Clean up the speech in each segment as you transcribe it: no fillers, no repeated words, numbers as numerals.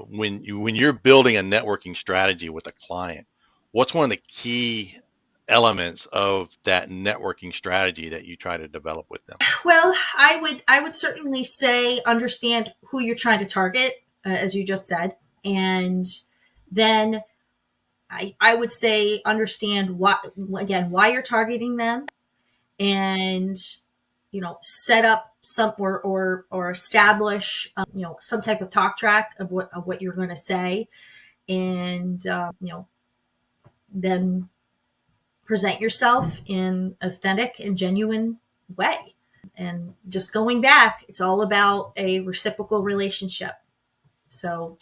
when you're building a networking strategy with a client, what's one of the key elements of that networking strategy that you try to develop with them? Well, I would certainly say understand who you're trying to target, as you just said, and then I would say understand what again why you're targeting them, and set up some or establish some type of talk track of what you're going to say, and then present yourself in authentic and genuine way. And just going back, it's all about a reciprocal relationship. So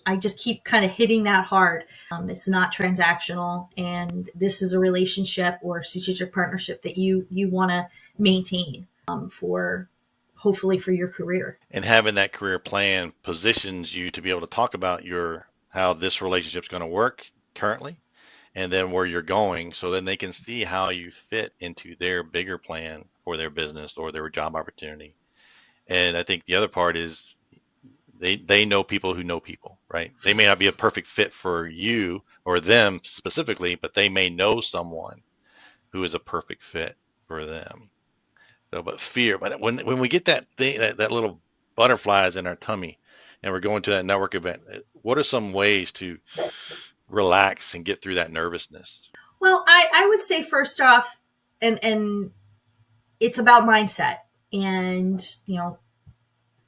I just keep kind of hitting that hard. It's not transactional, and this is a relationship or strategic partnership that you want to maintain for hopefully for your career. And having that career plan positions you to be able to talk about how this relationship's going to work currently, and then where you're going, so then they can see how you fit into their bigger plan for their business or their job opportunity. And I think the other part is they know people who know people, right? They may not be a perfect fit for you or them specifically, but they may know someone who is a perfect fit for them. So, but fear, but when we get that thing, that little butterflies in our tummy, and we're going to that network event, what are some ways to relax and get through that nervousness? Well, I would say first off, and it's about mindset. And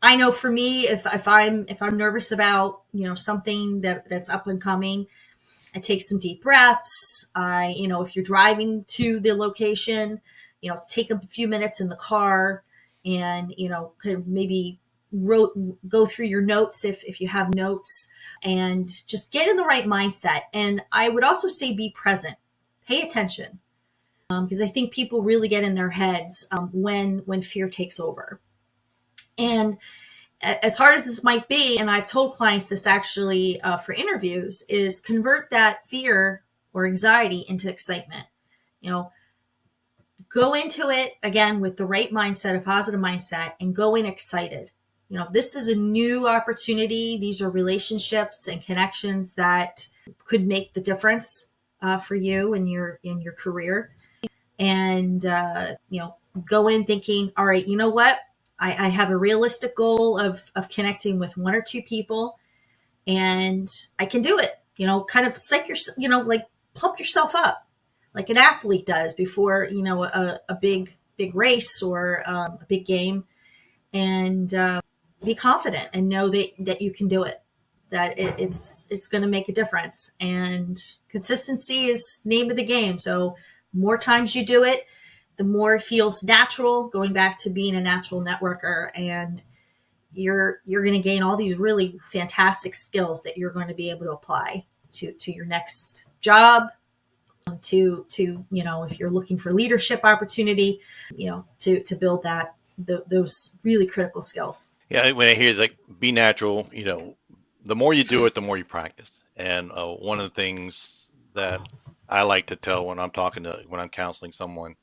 I know for me, if I'm nervous about something that's up and coming, I take some deep breaths. If you're driving to the location, take a few minutes in the car, and kind of maybe go through your notes if you have notes, and just get in the right mindset. And I would also say be present, pay attention, because I think people really get in their heads when fear takes over. And as hard as this might be, and I've told clients this actually for interviews, is convert that fear or anxiety into excitement. You know, go into it again with the right mindset, a positive mindset, and go in excited. This is a new opportunity. These are relationships and connections that could make the difference for you in your career. And go in thinking, all right, you know what? I have a realistic goal of connecting with one or two people, and I can do it. Kind of psych your, like pump yourself up like an athlete does before, a big race or a big game, and be confident and know that you can do it, that it's going to make a difference. And consistency is the name of the game. So more times you do it, the more it feels natural, going back to being a natural networker, and you're going to gain all these really fantastic skills that you're going to be able to apply to your next job, to if you're looking for leadership opportunity, to build those really critical skills. Yeah, when I hear like be natural, the more you do it, the more you practice. And one of the things that I like to tell when I'm counseling someone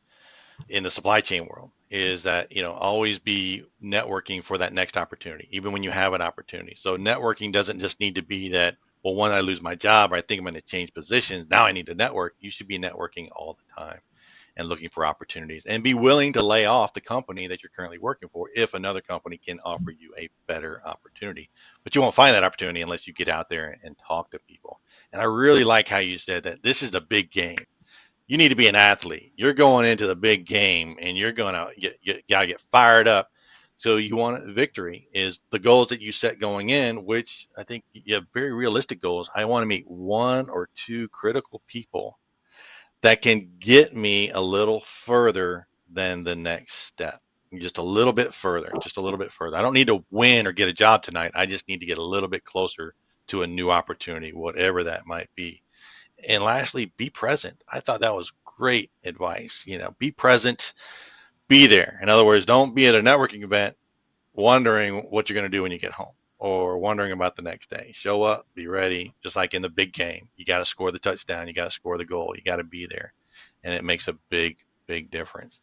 in the supply chain world is that always be networking for that next opportunity, even when you have an opportunity. So networking doesn't just need to be that, well, when I lose my job or I think I'm going to change positions, now I need to network. You should be networking all the time and looking for opportunities, and be willing to lay off the company that you're currently working for if another company can offer you a better opportunity. But you won't find that opportunity unless you get out there and talk to people. And I really like how you said that this is the big game. You need to be an athlete. You're going into the big game, and you're going to gotta get fired up. So you want victory is the goals that you set going in, which I think you have very realistic goals. I want to meet one or two critical people that can get me a little further than the next step. Just a little bit further, just a little bit further. I don't need to win or get a job tonight. I just need to get a little bit closer to a new opportunity, whatever that might be. And lastly, be present. I thought that was great advice. Be present, be there. In other words, don't be at a networking event wondering what you're going to do when you get home or wondering about the next day. Show up, be ready, just like in the big game. You got to score the touchdown, you got to score the goal, you got to be there. And it makes a big, big difference.